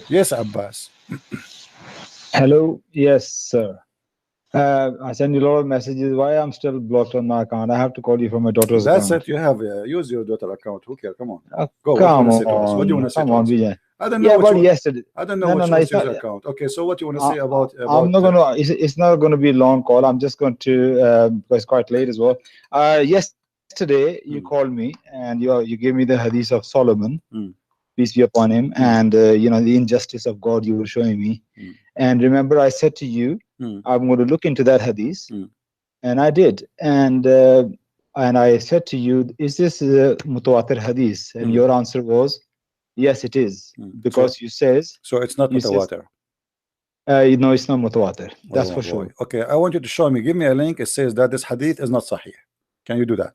Yes, Abbas. Hello, yes, sir. I send you a lot of messages. Why I'm still blocked on my account? I have to call you from my daughter's That's account. it. You have use your daughter account. Who cares? Come on. Uh, Go. What do you want come to say to us? What do you want on, to say come to on, us? Vijay. I don't know Yeah, what but you. yesterday. I don't know No, no, which no. was It's his not. account. Okay, so what you want to Uh, say I'm about? not gonna. It's not gonna be a long call. I'm just going to. Because it's quite late as well. Yesterday you called me and you gave me the hadith of Solomon, Mm, peace be upon him, mm, and the injustice of God you were showing me. mm, And remember, I said to you, mm, I'm going to look into that hadith. mm, And I did. And I said to you, is this mutawatir hadith? And mm, your answer was, yes, it is. mm. So Because it's not you says, mutawatir. it's not mutawatir. Oh That's my for boy. sure. Okay, I want you to show me. Give me a link. It says that this hadith is not sahih. Can you do that?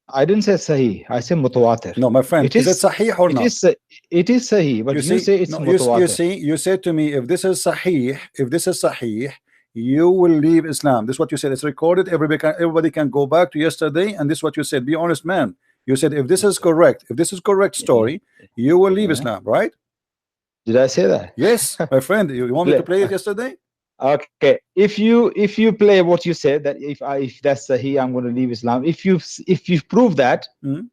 I didn't say sahih. I said mutawatir. No, my friend. It Is it is, sahih or it not? is, it is sahih, but You you see, say it's no, you mutawatir. see, you said to me, if this is sahih, you will leave Islam. This is what you said. It's recorded. Everybody can go back to yesterday, and this is what you said. Be honest, man. You said if this is correct, if this is correct Yeah. story, you will leave Yeah. Islam, right? Did I say that? Yes, my friend. You want me to Play. play it yesterday? Okay. If you play what you said that if that's sahih, I'm going to leave Islam. If you prove that, Mhm.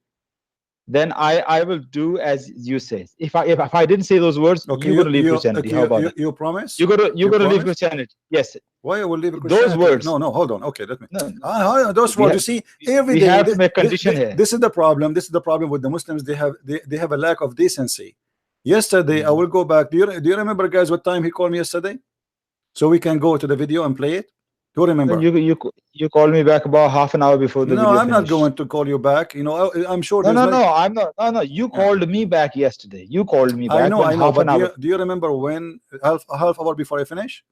then I will do as you say. If I didn't say those words, Okay, you're going to leave Christianity. How about that? you promise? You're going to You leave promise? Christianity. Yes. Why I will leave Those Christianity? words. No, hold on. Okay, let me. No, Those we words. have, You see, every we day. have to make condition here. This is the problem. This is the problem with the Muslims. They have a lack of decency. Yesterday, I will go back. Do you remember, guys, what time he called me yesterday? So we can go to the video and play it. Do you remember? You called me back about half an hour before the No, video I'm not finished. going to call you back. You know, I'm sure No, there's no, like. no. I'm not. No, no. You called me back yesterday. You called me back when I know, half but an hour. do you remember when half hour before I finish?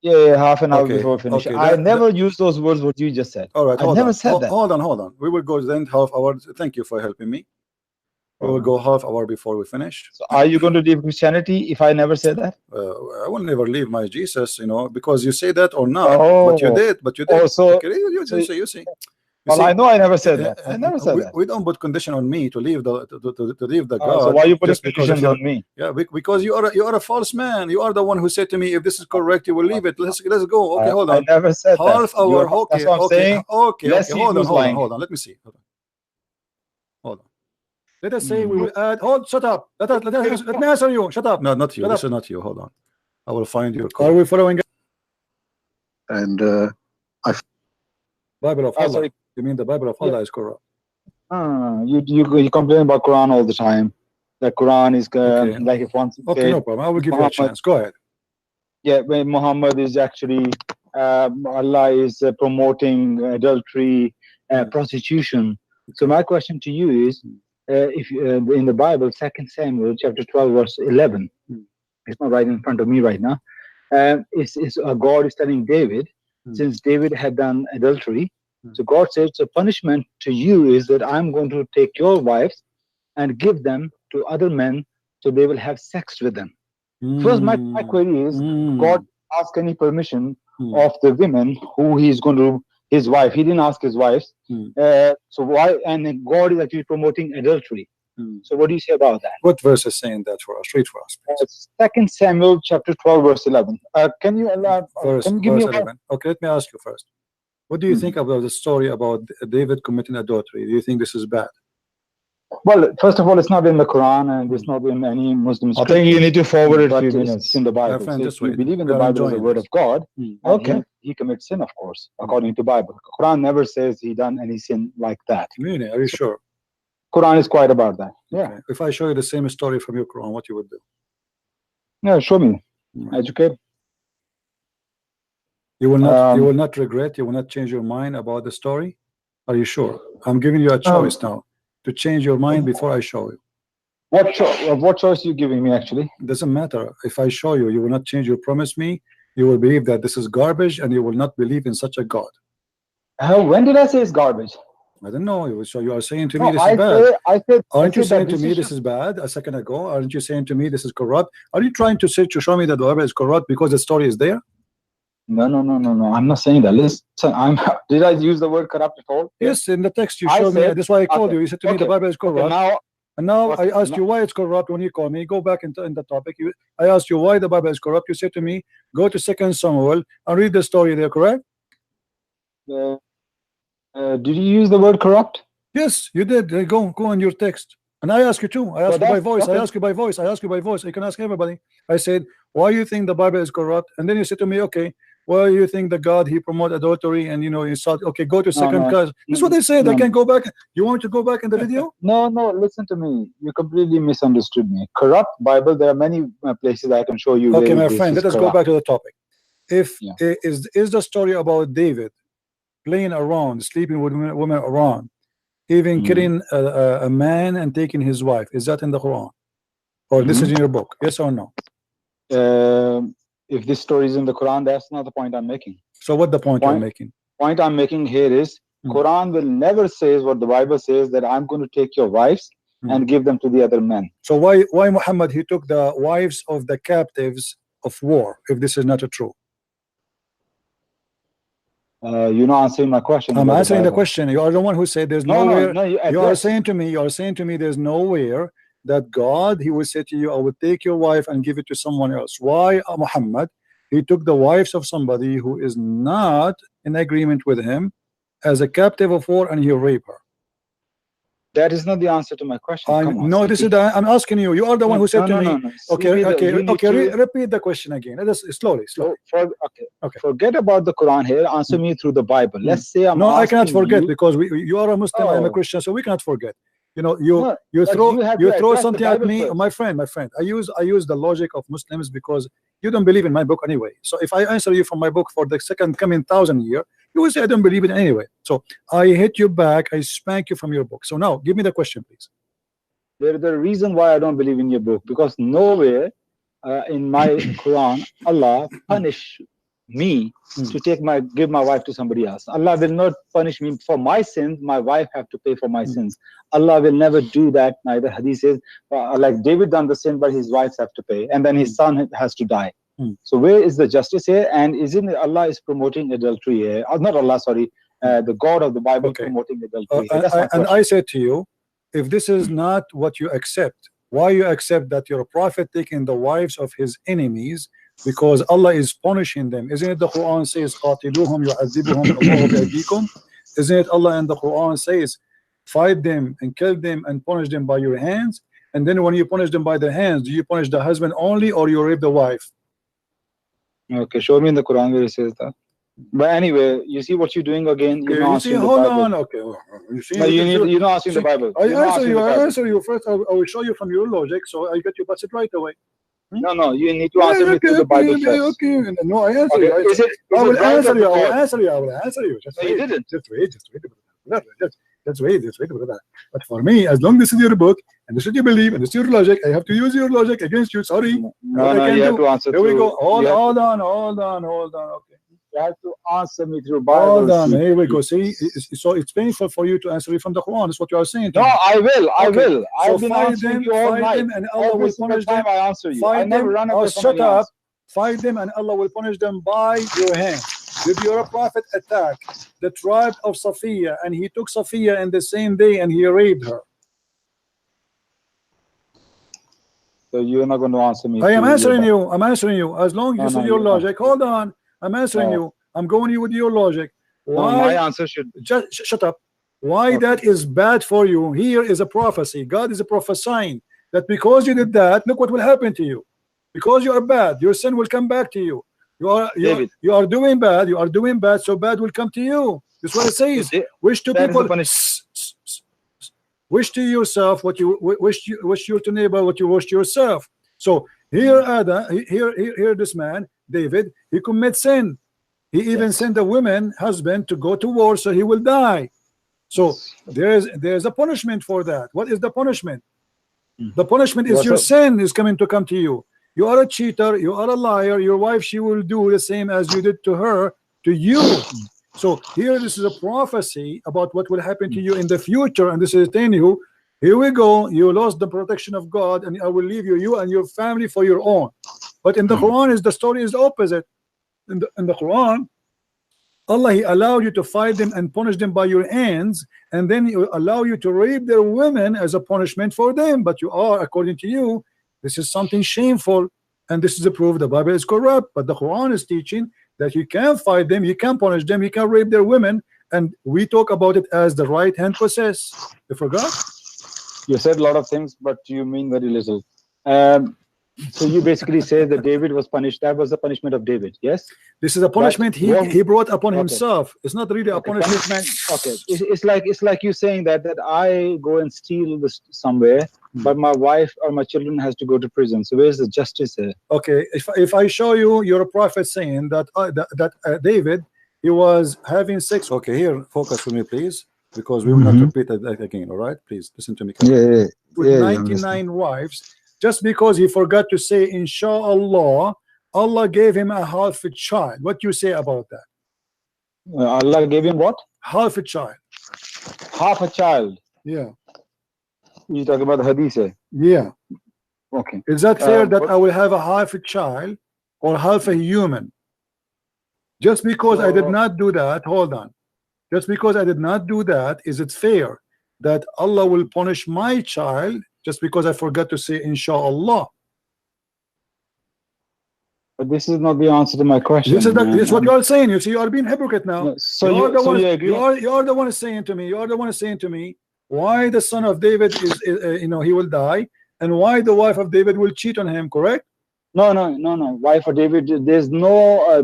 Yeah, half an hour Okay, before finish. okay. I never used those words what you just said. All right, I hold never on. said that. Hold on. We will go then half hour. Thank you for helping me. We will go half hour before we finish. So are you going to leave Christianity if I never said that? I will never leave my Jesus, you know, because you say that or not, but you Oh, did. oh, so, Okay, so you see. well, I know I never said that. I never said that. we don't put condition on me to leave to leave the So God why are you putting just because conditions on me? yeah, because you are a false man. You are the one who said to me, if this is correct, you will leave it. Let's go. Okay, hold I on. never said that. Half hour. That's Okay, what I'm saying. okay. Let's see Hold who's lying. on. Let me see. Hold on. Let us say we will add. Shut up. Let me answer you. Shut up. No, not you. This is not you. Hold on. I will find your call. Are we following? And Bible of Allah. sorry. You mean the Bible of Allah is corrupt? You complain about Quran all the time. The Quran is like if once okay, no problem. I will give you a chance. Go ahead. Yeah, when Muhammad is actually Allah is promoting adultery, prostitution. So my question to you is, if in the Bible, 2 Samuel chapter 12 verse 11, it's not right in front of me right now. God is telling David, since David had done adultery, so God says the punishment to you is that I'm going to take your wives and give them to other men so they will have sex with them. First, my query is, God ask any permission of the women who he's going to, his wife. He didn't ask his wives. So why? And then God is actually promoting adultery. So what do you say about that? What verse is saying that for us? Read for us, please. 2 Samuel chapter 12 verse 11. Can you give me 11. Okay, let me ask you first. What do you think about the story about David committing adultery? Do you think this is bad? Well, first of all, it's not in the Quran and it's not in any Muslim scripture. I think you need to forward it a few minutes. It's in the Bible. My friend, so just if you wait. believe in the Bible as the word of God, okay, he commits sin, of course, according to Bible. Quran never says he done any sin like that. Really? Are you sure? Quran is quite about that. Yeah. Okay. If I show you the same story from your Quran, what you would do? Yeah, show me. Educate. You will not regret. You will not change your mind about the story. Are you sure? I'm giving you a choice now to change your mind before I show you. What choice are you giving me, actually? It doesn't matter. If I show you, you will not change. You promise me. You will believe that this is garbage, and you will not believe in such a God. When did I say it's garbage? I don't know. So you are saying to me this is bad. Aren't you saying to me this is bad a second ago? Aren't you saying to me this is corrupt? Are you trying to show me that the Bible is corrupt because the story is there? No. I'm not saying that. Listen, did I use the word corrupt at all? Yes, in the text you showed me. That's why I called you. You said to me the Bible is corrupt. And now I asked you why it's corrupt. When you call me, go back in the topic. I asked you why the Bible is corrupt. You said to me, go to 2 Samuel and read the story there, correct? Did you use the word corrupt? Yes, you did. Go in your text. And I ask you too. I ask you by voice. I ask you by voice. I ask you by voice. You can ask everybody. I said, why you think the Bible is corrupt? And then you said to me, okay, well, you think that God, he promote adultery, and you know, you saw, okay, go to second cause. That's what they said. I can't go back. You want to go back in the video? No, listen to me. You completely misunderstood me. Corrupt Bible, there are many places I can show you. Okay, my friend, let us go back to the topic. If is the story about David playing around, sleeping with women around, even killing a man and taking his wife, is that in the Quran? Or this is in your book? Yes or no? If this story is in the Quran, that's not the point I'm making. So what the point you're making? Point I'm making here is Quran will never say what the Bible says, that I'm going to take your wives and give them to the other men. So why Muhammad, he took the wives of the captives of war, if this is not true? You're not answering my question. I'm answering the question. You are the one who said there's nowhere. You are saying to me there's nowhere that God, he will say to you, I will take your wife and give it to someone else. Why Muhammad, he took the wives of somebody who is not in agreement with him as a captive of war, and he raped her? That is not the answer to my question. No, this is I'm asking you. You are the one who said to me. Okay, repeat the question again. Let us slowly. Forget about the Quran here. Answer me through the Bible. Let's say I cannot forget, because you are a Muslim, I am a Christian, so we cannot forget. You know, you throw something at me, my friend. I use the logic of Muslims, because you don't believe in my book anyway. So if I answer you from my book for the second coming 1,000 year, you will say I don't believe it anyway. So I hit you back, I spank you from your book. So now give me the question, please. The reason why I don't believe in your book, because nowhere in my Quran Allah punish me to give my wife to somebody else. Allah will not punish me for my sins. My wife have to pay for my sins. Allah will never do that. Neither hadith says like David done the sin, but his wives have to pay, and then his son has to die. So where is the justice here? And isn't Allah is promoting adultery here? Not Allah, sorry, the God of the Bible promoting adultery. And I said to you, if this is not what you accept, why you accept that your prophet taking the wives of his enemies, because Allah is punishing them? Isn't it the Quran says قاتلوهم يعذبهم الله بأيديكم? Isn't it Allah in the Quran says fight them and kill them and punish them by your hands? And then when you punish them by their hands, do you punish the husband only, or you rape the wife? Okay, show me in the Quran where it says that. But anyway, you see what you're doing again. You're not answering the Bible. Okay. You see, you're not answering the Bible. I answer you first. I will show you from your logic, so I get you busted right away. No, you need to answer me through the Bible first. Okay. No, I answer you. I will answer you. I will answer you. No, you didn't. Just wait. But for me, as long as this is your book and this is your belief and this is your logic, I have to use your logic against you. Sorry. No, you have to answer. Here we go. Hold on. Okay. You have to answer me through Bible. Hold on. Here we go. See, so it's painful for you to answer me from the Quran. That's what you are saying. No, I will. I've been answering you all night. And Allah will punish them. I answer you. I never run away from shut up. Fight them, and Allah will punish them by your hand. Did your prophet attack the tribe of Safiya, and he took Safiya in the same day and he raped her? So you're not going to answer me. I am answering you. I'm answering you. As long as this is your logic. Hold on. I'm answering you. I'm going you with your logic. Why? My answer should just shut up. Why that is bad for you? Here is a prophecy. God is prophesying that because you did that, look what will happen to you. Because you are bad, your sin will come back to you. You are doing bad. You are doing bad, so bad will come to you. That's what it says. Wish to people. Wish to yourself what you wish to neighbor what you wish to yourself. So here, here, this man David, he commits sin. He even sent a woman husband to go to war, so he will die. So there's a punishment for that. What is the punishment? The punishment is your sin is come to you. You are a cheater, you are a liar. Your wife, she will do the same as you did to her, to you. So here, this is a prophecy about what will happen to you in the future, and this is telling you, here we go, you lost the protection of God, and I will leave you and your family for your own. But in the Quran, the story is the opposite. In the Quran, Allah, He allowed you to fight them and punish them by your hands, and then He will allow you to rape their women as a punishment for them. But you are, according to you, this is something shameful, and this is a proof the Bible is corrupt. But the Quran is teaching that you can fight them, you can punish them, you can rape their women, and we talk about it as the right hand possess. You forgot? You said a lot of things, but you mean very little. So you basically say that David was punished. That was the punishment of David. Yes. This is a punishment he brought upon himself. It's not really a punishment. Okay. It's like you saying that I go and steal this somewhere, but my wife or my children has to go to prison. So where's the justice here? Okay. If I show you your prophet saying that David, he was having sex. Okay, here, focus with me, please, because we will not repeat that again. All right, please listen to me. Yeah. With 99 wives. Just because he forgot to say inshallah, Allah gave him a half a child. What do you say about that? Allah gave him what? Half a child. Half a child. Yeah. You talk about the hadith, eh? Yeah. Okay. Is that fair that I will have a half a child or half a human? Just because I did not do that, hold on. Just because I did not do that, is it fair that Allah will punish my child just because I forgot to say inshallah? But this is not the answer to my question. This is what you are saying. You see, you are being hypocrite now. No, so you are the one saying to me, why the son of David is he will die, and why the wife of David will cheat on him, correct? No. Wife of David, there's no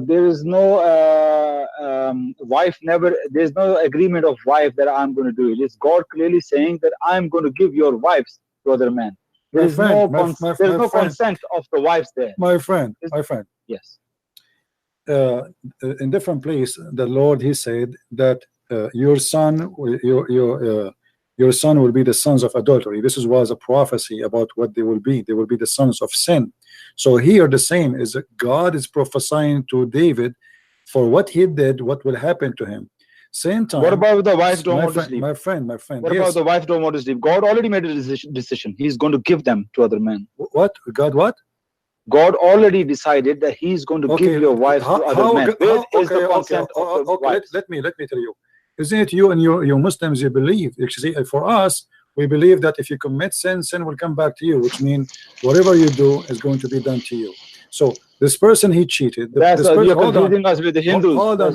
wife, never, there's no agreement of wife that I'm going to do it. It's God clearly saying that I'm going to give your wives to other men. There's no consent of the wives there. My friend. Yes. In different place, the Lord, He said that your son will be the sons of adultery. This was a prophecy about what they will be. They will be the sons of sin. So here the same is that God is prophesying to David for what he did, what will happen to him. Same time. What about the wife don't want to sleep? My friend. What about the wife don't want to sleep? God already made a decision. He's going to give them to other men. What? God what? God already decided that He's going to give your wife to other men. Where is the consent of the wife? Let me tell you. Isn't it you and your Muslims, you believe? Actually, for us, we believe that if you commit sin, sin will come back to you, which means whatever you do is going to be done to you. So this person, he cheated. You're confusing us with the Hindus. Hold on.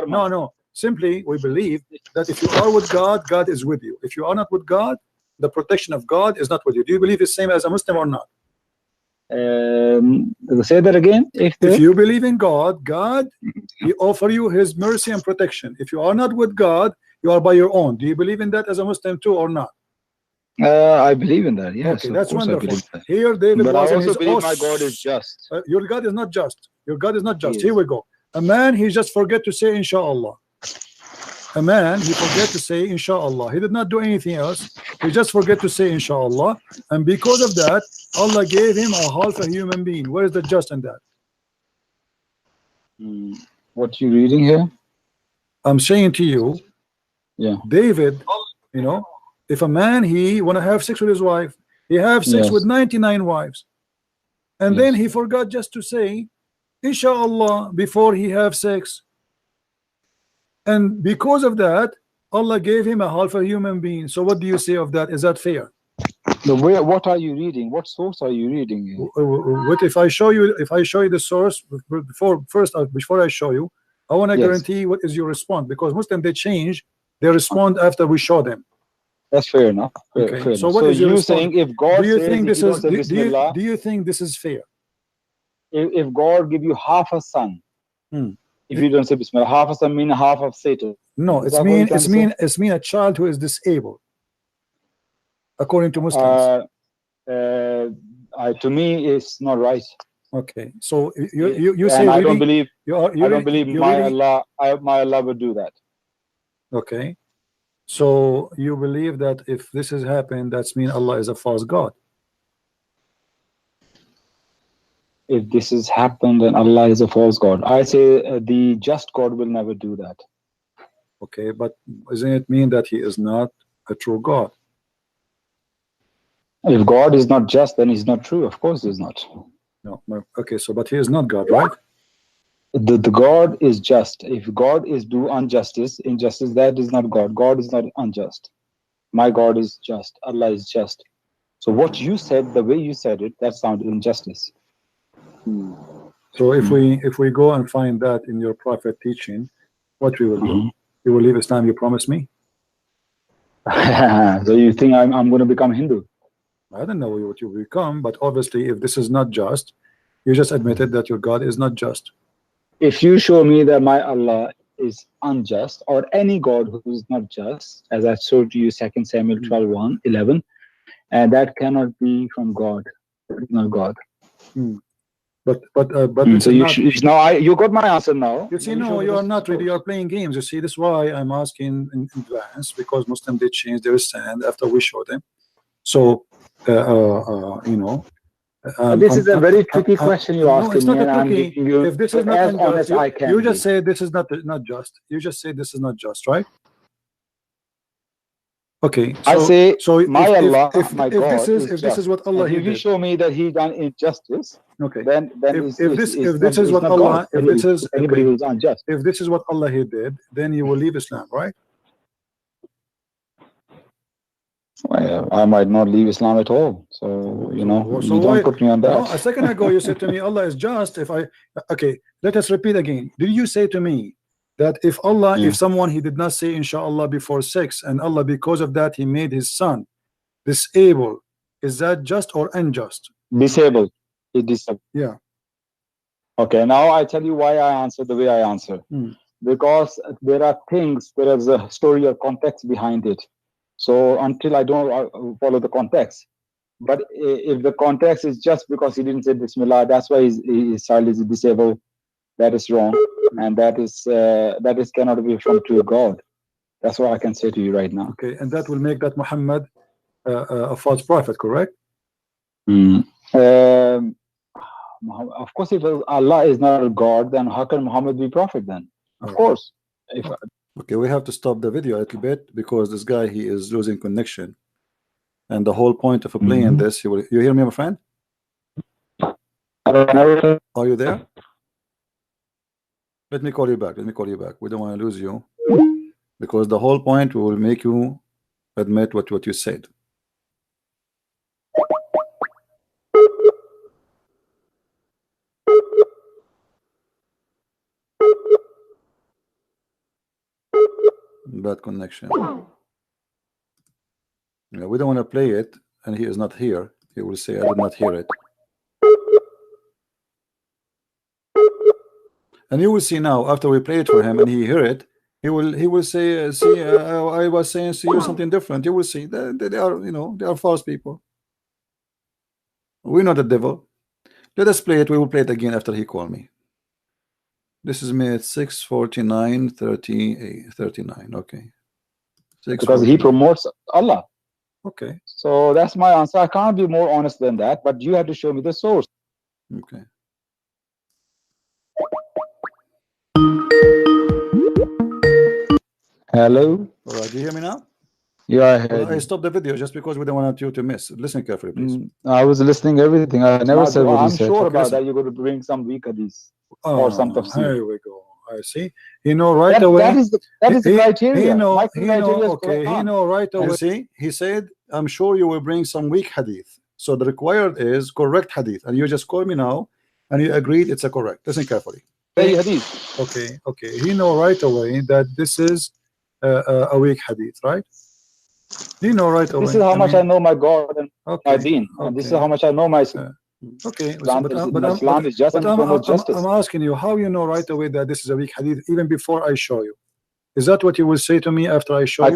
No. Simply, we believe that if you are with God, God is with you. If you are not with God, the protection of God is not with you. Do you believe the same as a Muslim or not? Say that again. If you believe in God, God, He offer you His mercy and protection. If you are not with God, you are by your own. Do you believe in that as a Muslim too, or not? I believe in that. Yes. Okay, that's wonderful. Here, David but was I in also his believe my God is just. Your God is not just. Your God is not just. Here we go. A man, he just forget to say inshallah. A man, he forget to say inshallah. He did not do anything else. He just forget to say inshallah, and because of that, Allah gave him a half a human being. Where is the just in that? What you reading here? I'm saying to you, David, if a man, he want to have sex with his wife, he have sex with 99 wives, and then he forgot just to say inshallah before he have sex, and because of that, Allah gave him a half a human being. So what do you say of that? Is that fair? What are you reading? What source are you reading? What if I show you? If I show you the source before I show you, I want to guarantee what is your response, because Muslims, they change. They respond after we show them. That's fair enough. Okay. So what is your response? Saying if God do you says think this is? Bismillah, do you think this is fair? If God give you half a son, if you don't say Bismillah, half a son mean half of Satan. No, it's mean a child who is disabled, according to Muslims. To me, it's not right. Okay, so you say I really, don't believe. I don't believe my Allah would do that. Okay, so you believe that if this has happened, that's mean Allah is a false God. If this has happened, then Allah is a false God. I say the just God will never do that. Okay, but doesn't it mean that He is not a true God? If God is not just, then He's not true. Of course, He's not. No. Okay, so but He is not God, right? The God is just. If God is do injustice, that is not God. God is not unjust. My God is just. Allah is just. So what you said, the way you said it, that sounded injustice. So if we go and find that in your prophet teaching, what we will do? You will leave Islam, you promise me? So you think I'm going to become Hindu? I don't know what you will become, but obviously if this is not just, you just admitted that your God is not just. If you show me that my Allah is unjust, or any God who is not just, as I showed you 2 Samuel 12:11, and that cannot be from God. It is not God. But So you got my answer now. You see, no, you are not really. You are playing games. You see, this is why I'm asking in advance, because Muslims did change their stand after we showed them. So you know, this is a very tricky question you asked me, and I'm giving you if this is not as unjust, honest I can. You just say this is not just. You just say this is not just, right? Okay, so, I say so my Allah, my if God this is what Allah did. If you show me that He done injustice, okay, then if this is what Allah, if this is anybody who's unjust, if this is what Allah He did, then you will leave Islam, right? Well, I might not leave Islam at all. So you know, so you don't put me on that. No, a second ago you said to me, Allah is just. If I okay, let us repeat again. Did you say to me that if Allah, if someone he did not say inshallah before sex, and Allah because of that he made his son disabled, is that just or unjust? Disabled. It disabled. Yeah. Okay, now I tell you why I answer the way I answer. Because there are things, there is a story or context behind it. So until I don't follow the context, but if the context is just because he didn't say Bismillah, that's why his child is disabled, that is wrong, and that is cannot be from true God. That's what I can say to you right now. Okay, and that will make that Muhammad a false prophet, correct? Of course, if Allah is not a God, then how can Muhammad be prophet then? Of course. Okay, we have to stop the video a little bit because this guy, he is losing connection, and the whole point of playing this, you hear me, my friend? Are you there? Let me call you back. Let me call you back. We don't want to lose you, because the whole point will make you admit what you said. Bad connection. Yeah, we don't want to play it, and he is not here. He will say, I did not hear it. And you will see now, after we play it for him and he hear it, he will say, see, I was saying to you something different. You will see that they are, you know, they are false people. We're not the devil. Let us play it. We will play it again after he called me. This is me at 6:49:39. Okay. Because he promotes Allah. Okay. So that's my answer. I can't be more honest than that, but you have to show me the source. Okay. Hello. All right. Do you hear me now? Yeah, I stopped the video just because we don't want you to miss. Listen carefully, please. I was listening everything. I never said what you said. I'm sure about listen. that. You're going to bring some weak hadith or some tafsir. Here we go. I see. You know right away. That is the criteria. He know right away. You see, he said, I'm sure you will bring some weak hadith. So the required is correct hadith. And you just call me now and you agreed it's a correct. Listen carefully. Hadith. Okay. He know right away that this is a weak hadith, right? You know right away. This is how much I know my God and my deen. And this is how much I know my okay, Islam is just and promotes justice. I'm asking you how you know right away that this is a weak hadith even before I show you. Is that what you will say to me after I show you?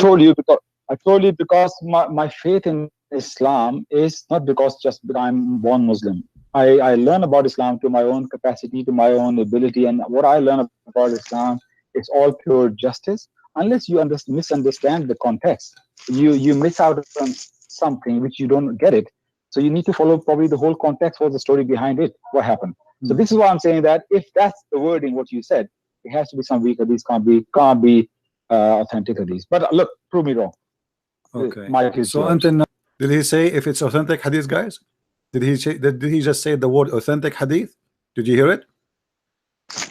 I told you because my faith in Islam is not because just I'm born Muslim. I learn about Islam to my own capacity, to my own ability, and what I learn about Islam is all pure justice. Unless you misunderstand the context, you miss out on something which you don't get it. So you need to follow probably the whole context for the story behind it, what happened. So this is why I'm saying that if that's the wording, what you said, it has to be some weak hadith, can't be authentic hadith. But look, prove me wrong. Okay. So until now, did he say if it's authentic hadith, guys? Did he say? Did he just say the word authentic hadith? Did you hear it?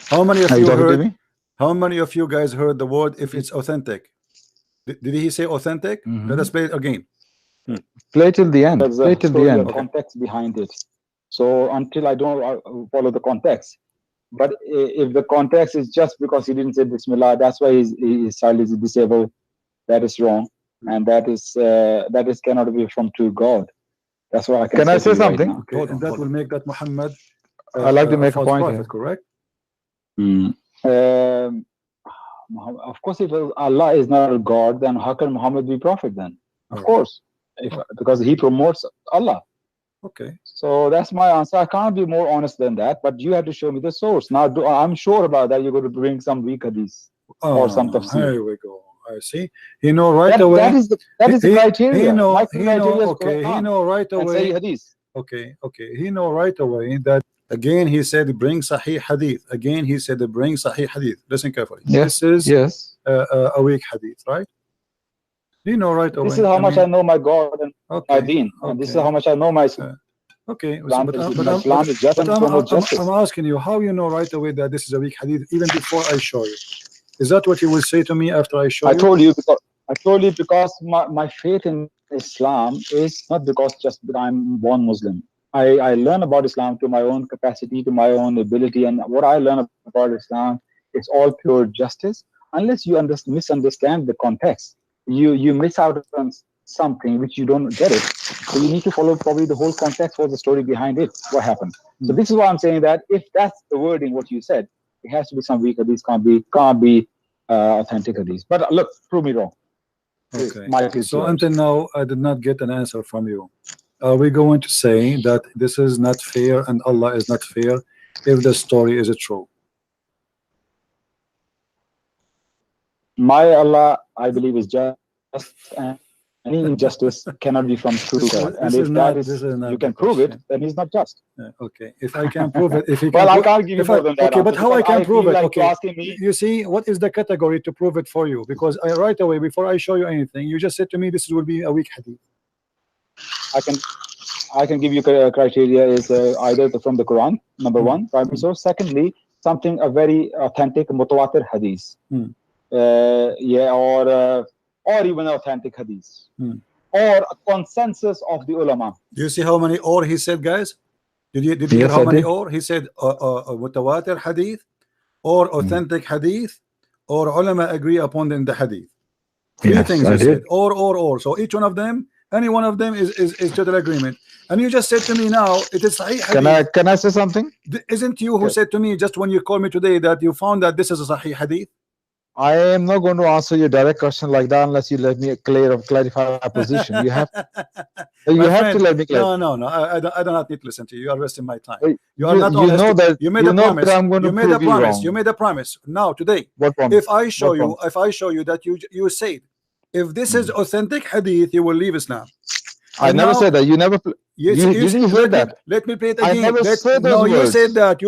How many of Are you talking to heard? me? How many of you guys heard the word if it's authentic? Did he say authentic? Let us play it again. Play till the end. There's Play a till the story end. or context behind it. So until I don't follow the context, but if the context is just because he didn't say Bismillah, that's why his child is disabled, that is wrong, and that is cannot be from true God. That's what I can Can I say to you right something? now. Okay, and that will make that Muhammad I'd like to make a false point prophet, here. correct? Of course, if Allah is not a God, then how can Muhammad be prophet then? Of course, because he promotes Allah. Okay. So that's my answer. I can't be more honest than that, but you have to show me the source. Now, I'm sure about that. You're going to bring some weak hadith or some tafsir. Here we go. I see. He know right away. That is the criteria. He know. My He know. criteria is Okay. He Quran know right and away. Sahih hadith. Okay. Okay. He know right away that again he said bring Sahih hadith. Again he said bring Sahih hadith. Listen carefully. Yes. This is Yes. a weak hadith, right? He know right away. This is how much I know my God and my deen, and this is how much I know my Islam. Okay, Islam but is just and promotes justice. I'm asking you how you know right away that this is a weak hadith even before I show you. Is that what you will say to me after I show you? I told you because my faith in Islam is not because just that I'm born Muslim. I learn about Islam to my own capacity, to my own ability, and what I learn about Islam is all pure justice. Unless you misunderstand the context, you miss out on something which you don't get it. So you need to follow probably the whole context for the story behind it, what happened. So this is why I'm saying that if that's the wording, what you said, it has to be some weak hadith, can't be authentic hadith. But look, prove me wrong. Okay. So until now, I did not get an answer from you. Are we going to say that this is not fair and Allah is not fair if the story is true? My Allah, I believe, is just, and any injustice cannot be from true God. And if that is you can prove it, then he's not just. Okay, if I can prove it, if he well, can I can't give you more than that. Okay, but how I can prove it? Like okay, you see, what is the category to prove it for you? Because right away, before I show you anything, you just said to me this will be a weak hadith. I can give you criteria is either from the Quran, number one, primary source. Secondly, something a very authentic mutawatir hadith. Or even authentic hadith, or a consensus of the ulama. Do you see how many or he said, guys? Did you hear how many or he said? Mutawatir hadith, or authentic hadith, or ulama agree upon in the hadith. Three things he said. Or. So each one of them, any one of them is total agreement. And you just said to me now it is sahih hadith. Can I say something? Isn't you who said to me just when you called me today that you found that this is a sahih hadith? I am not going to answer your direct question like that unless you let me clarify my position. You have to let me clarify. No. I do not need to listen to you. You are wasting my time. You know that you made a promise. I'm going to prove you wrong. You made a promise. Now today, what promise? If I show you that you said if this is authentic hadith, you will leave Islam. I never said that. You never. You didn't hear that. Let me play it again. I never said those words. You said that.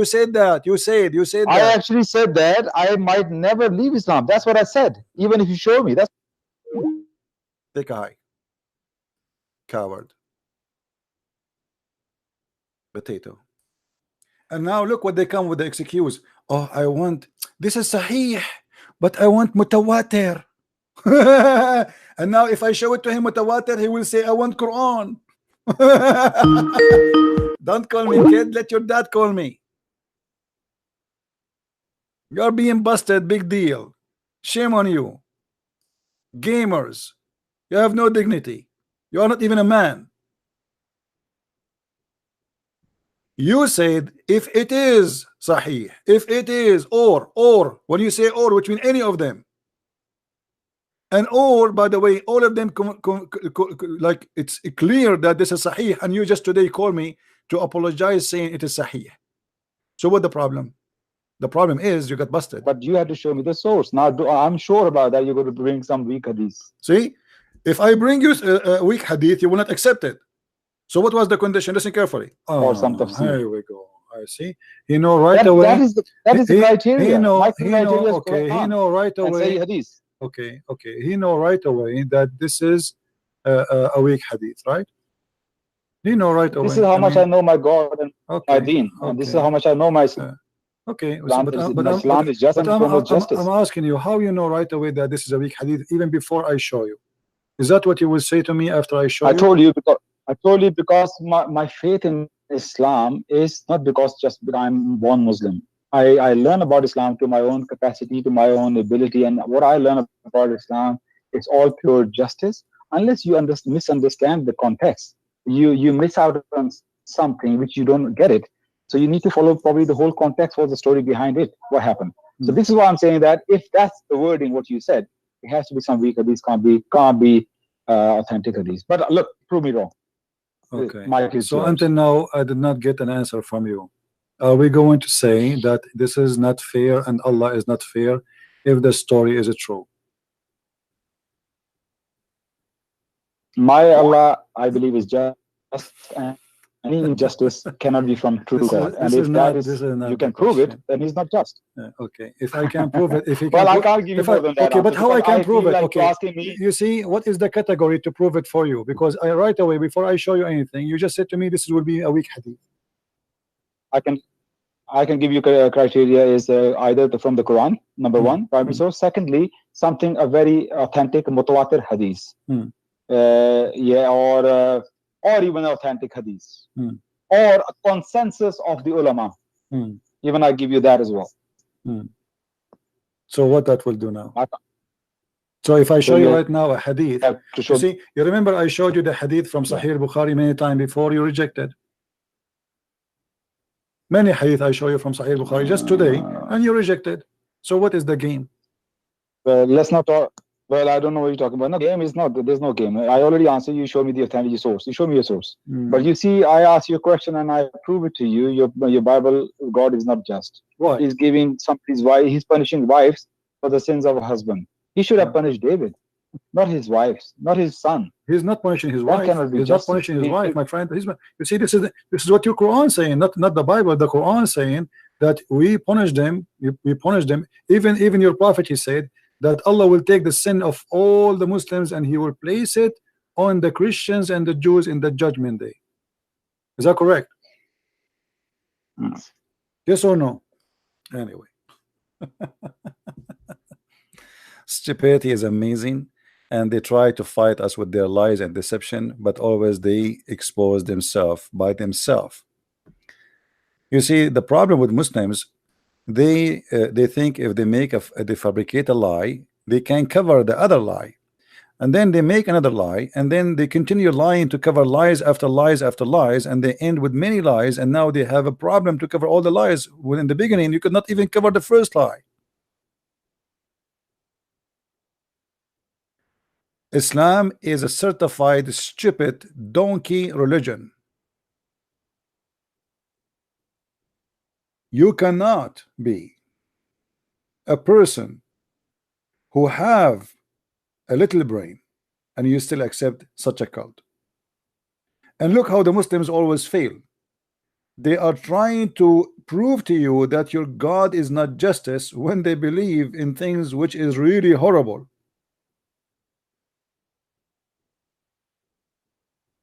You said that. I actually said that I might never leave Islam. That's what I said. Even if you show me, that's. Take a high. Coward. Potato. And now look what they come with the excuse. Oh, I want this is sahih, but I want mutawatir. And now if I show it to him mutawatir, he will say I want Quran. Don't call me kid, let your dad call me. You're being busted, big deal. Shame on you. Gamers, you have no dignity. You are not even a man. You said if it is sahih, if it is or when you say or, which means any of them. And or, by the way, all of them like it's clear that this is sahih, and you just today call me to apologize saying it is sahih. So what the problem? The problem is you got busted. But you have to show me the source. Now I'm sure about that. You're going to bring some weak hadith. See, if I bring you a weak hadith, you will not accept it. So what was the condition? Listen carefully. Or some tafsir. Here we go. I see. You know right away. That is the criteria. He know right away. And say hadith. Okay. He know right away that this is a weak hadith, right? He know right away. This is how much I know my God and my deen. And this is how much I know my Islam. Okay, Islam is just and promotes justice. I'm asking you how you know right away that this is a weak hadith even before I show you. Is that what you will say to me after I show you? I told you because my faith in Islam is not because just because I'm born Muslim. I learn about Islam to my own capacity, to my own ability, and what I learn about Islam, it's all pure justice. Unless you misunderstand the context, you miss out on something which you don't get it. So you need to follow probably the whole context for the story behind it, what happened. So this is why I'm saying that if that's the wording, what you said, it has to be some weak hadith, can't be authentic hadith. But look, prove me wrong. Okay. So until now, I did not get an answer from you. Are we going to say that this is not fair and Allah is not fair if the story is true? My Allah, I believe, is just, and any injustice cannot be from true God. And if that is, you can prove it, then he's not just. Okay, if I can prove it, if you well, can I can't give you more than that. Okay, but how I can prove it? Like okay, asking me, you see, what is the category to prove it for you? Because right away, before I show you anything, you just said to me this will be a weak hadith. I can give you criteria is either from the Quran, number one, primary source. Secondly, something a very authentic mutawatir hadith. Or even authentic hadith, or a consensus of the ulama. Even I give you that as well. So what that will do now? So if I show you right now a hadith, you see, you remember I showed you the hadith from Sahih Bukhari many times before, you rejected. Many hadith I show you from Sahih Bukhari just today, and you rejected. So what is the game? Well, let's not talk. Well, I don't know what you're talking about. No, game is not. There's no game. I already answered. You show me the authentic source. You show me your source. But you see, I ask you a question and I prove it to you. Your Bible, God is not just. Why? He's giving somebody's wife. He's punishing wives for the sins of a husband. He should have punished David, not his wives, not his son. He's not punishing his wife. He's not punishing his wife, my friend. You see, this is what your Quran saying, not the Bible. The Quran saying that we punish them. We punish them. Even your prophet, he said that Allah will take the sin of all the Muslims and he will place it on the Christians and the Jews in the judgment day. Is that correct? Yes or no? Anyway. Stupidity is amazing, and they try to fight us with their lies and deception, but always they expose themselves by themselves. You see, the problem with Muslims, they think if they fabricate a lie, they can cover the other lie, and then they make another lie, and then they continue lying to cover lies after lies after lies, and they end with many lies, and now they have a problem to cover all the lies. When in the beginning you could not even cover the first lie. Islam is a certified stupid donkey religion. You cannot be a person who have a little brain and you still accept such a cult. And look how the Muslims always fail. They are trying to prove to you that your God is not justice when they believe in things which is really horrible.